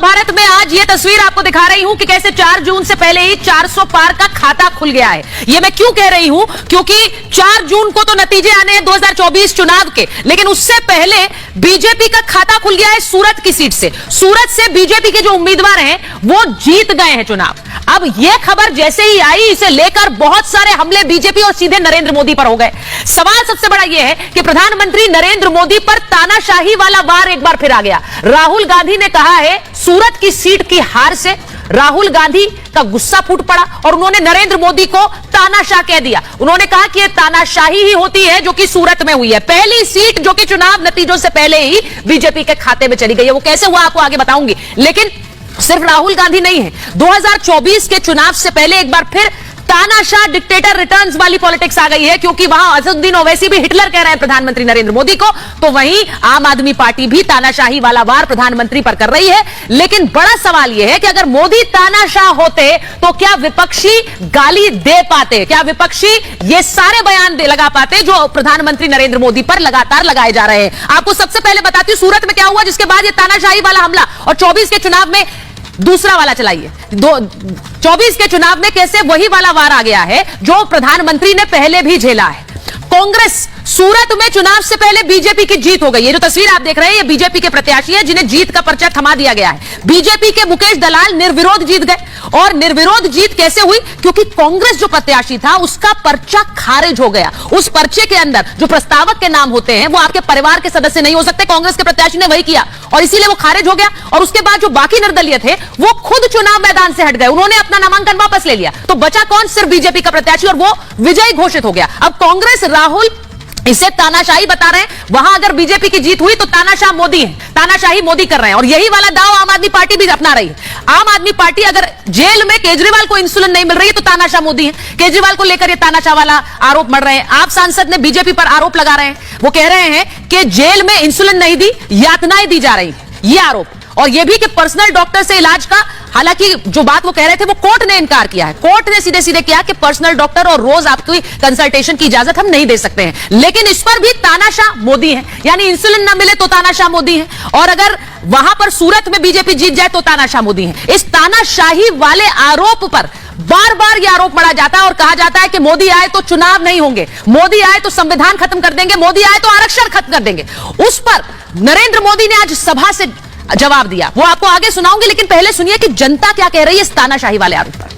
महाभारत में आज ये तस्वीर आपको दिखा रही हूं कि कैसे 4 जून से पहले ही 400 पार का खाता खुल गया है। ये मैं क्यों कह रही हूं, क्योंकि 4 जून को तो नतीजे आने हैं 2024 चुनाव के, लेकिन उससे पहले बीजेपी का खाता खुल गया है सूरत की सीट से। सूरत से बीजेपी के जो उम्मीदवार हैं वो जीत गए हैं चुनाव। अब यह खबर जैसे ही आई, इसे लेकर बहुत सारे हमले बीजेपी और सीधे नरेंद्र मोदी पर हो गए। सवाल सबसे बड़ा यह है कि प्रधानमंत्री नरेंद्र मोदी पर तानाशाही वाला वार एक बार फिर आ गया। राहुल गांधी ने कहा है सूरत की सीट की हार से राहुल गांधी का गुस्सा फूट पड़ा और उन्होंने नरेंद्र मोदी को तानाशाह कह दिया। उन्होंने कहा कि यह तानाशाही ही होती है जो कि सूरत में हुई है। पहली सीट जो कि चुनाव नतीजों से पहले ही बीजेपी के खाते में चली गई है। वो कैसे हुआ आपको आगे बताऊंगी, लेकिन सिर्फ राहुल गांधी नहीं है। 2024 के चुनाव से पहले एक बार फिर तानाशाह डिक्टेटर रिटर्न्स वाली पॉलिटिक्स आ गई है, क्योंकि वहां असदुद्दीन ओवैसी भी हिटलर कह रहे हैं प्रधानमंत्री नरेंद्र मोदी को, तो वहीं आम आदमी पार्टी भी तानाशाही वाला वार प्रधानमंत्री पर कर रही है। लेकिन बड़ा सवाल यह है कि अगर मोदी तानाशाह होते तो क्या विपक्षी गाली दे पाते, क्या विपक्षी ये सारे बयान लगा पाते जो प्रधानमंत्री नरेंद्र मोदी पर लगातार लगाए जा रहे हैं। आपको सबसे पहले बताती हूं सूरत में क्या हुआ, जिसके बाद ये तानाशाही वाला हमला और 24 के चुनाव में दूसरा वाला चलाइए। 24 के चुनाव में कैसे वही वाला वार आ गया है जो प्रधानमंत्री ने पहले भी झेला है। कांग्रेस सूरत में चुनाव से पहले बीजेपी की जीत हो गई। ये जो तस्वीर आप देख रहे हैं ये बीजेपी के प्रत्याशी है जिन्हें जीत का पर्चा थमा दिया गया है। बीजेपी के मुकेश दलाल निर्विरोध जीत गए। और निर्विरोध जीत कैसे हुई, क्योंकि कांग्रेस जो प्रत्याशी था उसका पर्चा खारिज हो गया। उस पर्चे के अंदर जो प्रस्तावक के नाम होते हैं वो आपके परिवार के सदस्य नहीं हो सकते। कांग्रेस के प्रत्याशी ने वही किया और इसीलिए वो खारिज हो गया। और उसके बाद जो बाकी निर्दलीय थे वो खुद चुनाव मैदान से हट गए, उन्होंने अपना नामांकन वापस ले लिया। तो बचा कौन, सिर्फ बीजेपी का प्रत्याशी, और वो विजयी घोषित हो गया। अब कांग्रेस राहुल इसे तानाशाही बता रहे हैं। वहां अगर बीजेपी की जीत हुई तो तानाशाह मोदी है, तानाशाही मोदी कर रहे हैं। और यही वाला दाव आम आदमी पार्टी भी अपना रही है। आम आदमी पार्टी अगर जेल में केजरीवाल को इंसुलिन नहीं मिल रही है तो तानाशाह मोदी है। केजरीवाल को लेकर ये तानाशाह वाला आरोप मढ़ रहे हैं। आप सांसद ने बीजेपी पर आरोप लगा रहे हैं, वो कह रहे हैं कि जेल में इंसुलिन नहीं दी, यातनाएं दी जा रही है, ये आरोप। और यह भी कि पर्सनल डॉक्टर से इलाज का, हालांकि जो बात वो कह रहे थे वो कोर्ट ने इनकार किया है। कोर्ट ने सीधे सीधे किया कि पर्सनल डॉक्टर और रोज आपकी कंसल्टेशन की इजाजत हम नहीं दे सकते हैं। लेकिन इस पर भी तानाशाह मोदी है, यानी इंसुलिन ना मिले तो तानाशाह मोदी है, और अगर वहां पर सूरत में बीजेपी जीत जाए तो तानाशाह मोदी है। इस तानाशाही वाले आरोप पर बार बार यह आरोप मढ़ा जाता है और कहा जाता है कि मोदी आए तो चुनाव नहीं होंगे, मोदी आए तो संविधान खत्म कर देंगे, मोदी आए तो आरक्षण खत्म कर देंगे। उस पर नरेंद्र मोदी ने आज सभा से जवाब दिया, वो आपको आगे सुनाऊंगी, लेकिन पहले सुनिए कि जनता क्या कह रही है इस तानाशाही वाले आरोप पर।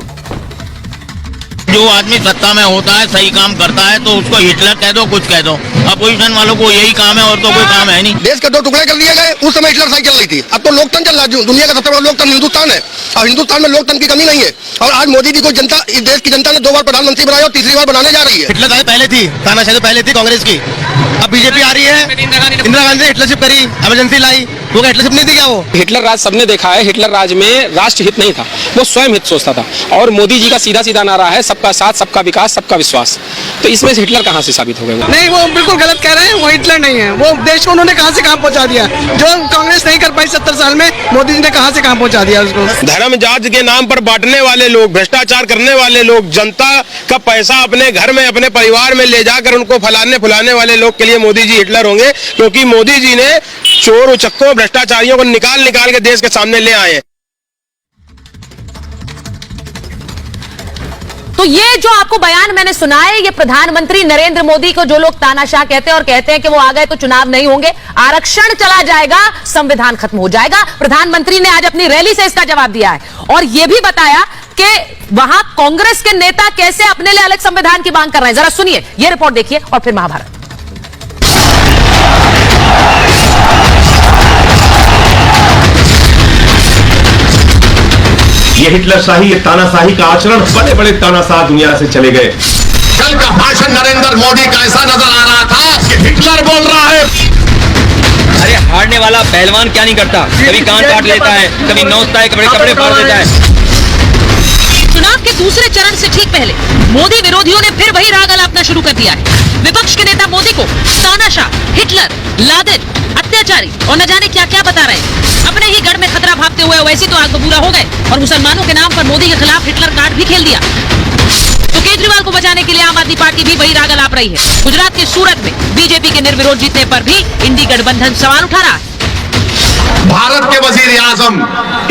जो आदमी सत्ता में होता है, सही काम करता है, तो उसको हिटलर कह दो, कुछ कह दो। अपोजिशन वालों को यही काम है और तो कोई काम है नहीं। देश के 2 टुकड़े कर दिए गए, उस समय हिटलर साइकिल चल रही थी, अब तो लोकतंत्र चल रहा है। दुनिया का सबसे बड़ा लोकतंत्र हिंदुस्तान है और हिंदुस्तान में लोकतंत्र की कमी नहीं है। और आज मोदी जी को जनता, इस देश की जनता ने 2 बार प्रधानमंत्री बनाया और तीसरी बार बनाने जा रही है। हिटलर पहले थी, तानाशाही पहले थी कांग्रेस की, अब बीजेपी आ रही है। इंदिरा गांधी ने हिटलरशिप करी, इमरजेंसी लाई, वो हिटलरशिप नहीं थी क्या? वो हिटलर राज सबने देखा है। हिटलर राज में राष्ट्र हित नहीं था, वो स्वयं हित सोचता था। और मोदी जी का सीधा सीधा नारा है सबका साथ, सबका विकास, सबका विश्वास। तो इसमें से हिटलर कहाँ से साबित हो गए? नहीं, वो बिल्कुल गलत कह रहे हैं। वो हिटलर नहीं है, वो देश को उन्होंने कहाँ से कहाँ पहुँचा दिया। जो कांग्रेस नहीं कर पाई 70 साल में, मोदी जी ने कहाँ से कहाँ पहुँचा दिया उसको। धर्म जाति के नाम पर बांटने वाले लोग, भ्रष्टाचार करने वाले लोग, जनता का पैसा अपने घर में, अपने परिवार में ले जाकर उनको फुलाने वाले लोग के लिए मोदी जी हिटलर होंगे, क्योंकि मोदी जी ने चोर उचक्कों, भ्रष्टाचारियों को निकाल के देश के सामने ले आए हैं। तो ये जो आपको बयान मैंने सुना है, ये प्रधानमंत्री नरेंद्र मोदी को जो लोग तानाशाह कहते हैं और कहते हैं कि वो आ गए तो चुनाव नहीं होंगे, आरक्षण चला जाएगा, संविधान खत्म हो जाएगा। प्रधानमंत्री ने आज अपनी रैली से इसका जवाब दिया है और यह भी बताया कि वहां कांग्रेस के नेता कैसे अपने लिए अलग संविधान की मांग कर रहे हैं। जरा सुनिए, यह रिपोर्ट देखिए और फिर महाभारत। ये हिटलरशाही, ये तानाशाही का आचरण, बड़े बड़े तानाशाह दुनिया से चले गए। कल का भाषण नरेंद्र मोदी का ऐसा नजर आ रहा था कि हिटलर बोल रहा है। अरे हारने वाला पहलवान क्या नहीं करता, कभी कान काट लेता है, कभी नोचता है, कभी कपड़े फाड़ देता है। चुनाव के दूसरे चरण से ठीक पहले मोदी विरोधियों ने फिर वही राग अलापना शुरू कर दिया है। विपक्ष के नेता मोदी को तानाशाह, हिटलर, लादेन, अत्याचारी और न जाने क्या क्या बता रहे हैं। अपने ही गढ़ में खतरा भागते हुए वैसे तो आग बबूला हो गए और मुसलमानों के नाम पर मोदी के खिलाफ हिटलर कार्ड भी खेल दिया। तो केजरीवाल को बचाने के लिए आम आदमी पार्टी भी वही राग अलाप रही है। गुजरात के सूरत में बीजेपी के निर्विरोध जीतने पर भी इंडी गठबंधन सवाल उठा रहा है। भारत के वजीर आजम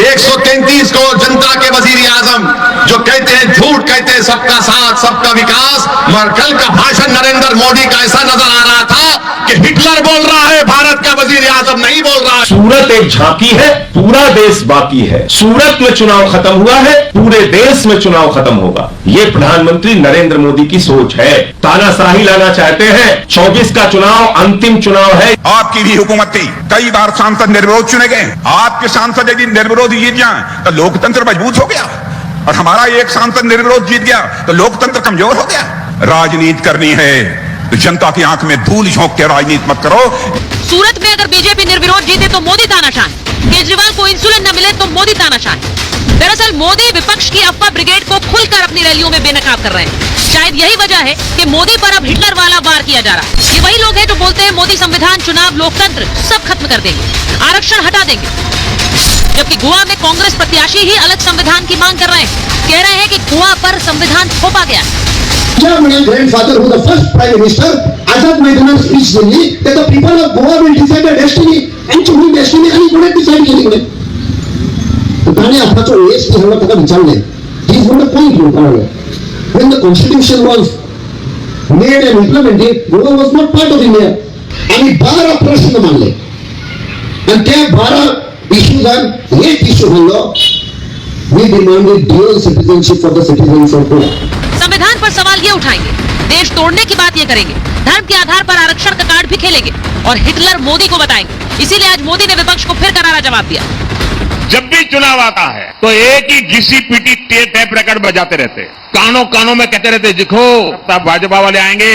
133 करोड़ जनता के वजीर आजम जो कहते हैं, झूठ कहते हैं सबका साथ सबका विकास, मगर कल का भाषण नरेंद्र मोदी का ऐसा नजर आ रहा था कि हिटलर बोल रहा है, भारत का वजीर आजम नहीं बोल रहा है। सूरत एक झांकी है, पूरा देश बाकी है। सूरत में चुनाव खत्म हुआ है, पूरे देश में चुनाव खत्म होगा। ये प्रधानमंत्री नरेंद्र मोदी की सोच है। तानाशाही लाना चाहते हैं। 24 का चुनाव अंतिम चुनाव है। आपकी भी हुकूमत थी, कई बार सांसद निर्विरोध चुने गए। आपके सांसद यदि निर्विरोध जीत जाए तो लोकतंत्र मजबूत हो गया, और हमारा एक सांसद निर्विरोध जीत गया तो लोकतंत्र कमजोर हो गया। राजनीति करनी है तो जनता की आंख में धूल झोंक के राजनीति मत करो। सूरत में अगर बीजेपी निर्विरोध जीते तो मोदी तानाशाह, केजरीवाल को इंसुलिन न मिले तो मोदी तानाशाह। दरअसल मोदी विपक्ष की अफवाह ब्रिगेड को खुलकर अपनी रैलियों में बेनकाब कर रहे हैं। शायद यही वजह है कि मोदी पर अब हिटलर वाला वार किया जा रहा है। ये वही लोग हैं जो बोलते हैं मोदी संविधान, चुनाव, लोकतंत्र सब खत्म कर देंगे, आरक्षण हटा देंगे, जबकि गोवा में कांग्रेस प्रत्याशी ही अलग संविधान की मांग कर रहे हैं। कह रहे हैं कि गोवा पर संविधान थोपा गया है। My grandfather, who the first prime minister, Azad Maidanan speech Delhi that the people of Goa will decide their destiny, and to whom destiny आणि कोणी decide केली कोणी. तर त्याने आताचा वेस की हवा त्याला विचारले. He is not a point you power. When the constitution was made and implemented, Goa was not part of India. आणि 12 प्रश्न मानले. आणि त्या 12 इश्यूज एक इश्यू म्हणलो, we demanded dual citizenship for the citizens of Goa. संविधान पर सवाल ये उठाएंगे, देश तोड़ने की बात ये करेंगे, धर्म के आधार पर आरक्षण का कार्ड भी खेलेंगे और हिटलर मोदी को बताएंगे। इसीलिए आज मोदी ने विपक्ष को फिर करारा जवाब दिया। जब भी चुनाव आता है तो एक ही घिसी पीटी टेप रिकॉर्ड बजाते रहते, कानों कानों में कहते रहते, देखो तब भाजपा वाले आएंगे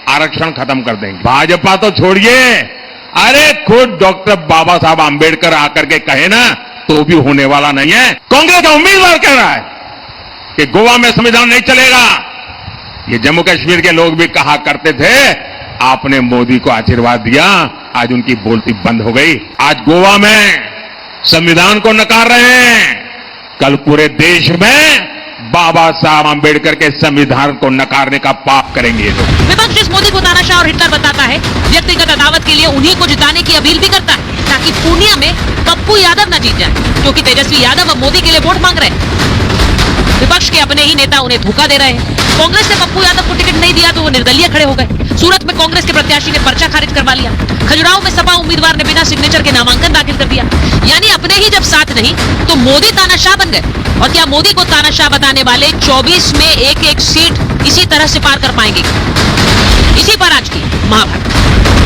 आरक्षण खत्म कर देंगे। भाजपा तो छोड़िए, अरे खुद डॉक्टर बाबा साहब आंबेडकर आकर के कहे ना तो भी होने वाला नहीं है। कांग्रेस का उम्मीदवार कह रहा है कि गोवा में संविधान नहीं चलेगा। ये जम्मू कश्मीर के लोग भी कहा करते थे, आपने मोदी को आशीर्वाद दिया, आज उनकी बोलती बंद हो गई। आज गोवा में संविधान को नकार रहे हैं, कल पूरे देश में बाबा साहब आंबेडकर के संविधान को नकारने का पाप करेंगे ये लोग। विपक्ष जिस मोदी को तानाशाह और हिटलर बताता है, व्यक्तिगत अदावत के लिए उन्हीं को जिताने की अपील भी करता है ताकि पूर्णिया में पप्पू यादव न जीत जाए, क्योंकि तेजस्वी यादव अब मोदी के लिए वोट मांग रहे हैं। विपक्ष के अपने ही नेता उन्हें धोखा दे रहे हैं। कांग्रेस ने पप्पू यादव को टिकट नहीं दिया तो वो निर्दलीय खड़े हो गए। सूरत में कांग्रेस के प्रत्याशी ने पर्चा खारिज करवा लिया। खजुराहो में सपा उम्मीदवार ने बिना सिग्नेचर के नामांकन दाखिल कर दिया। यानी अपने ही जब साथ नहीं तो मोदी तानाशाह बन गए। और क्या मोदी को तानाशाह बताने वाले 24 में एक एक सीट इसी तरह से पार कर पाएंगे? इसी पर आज की महाभारत।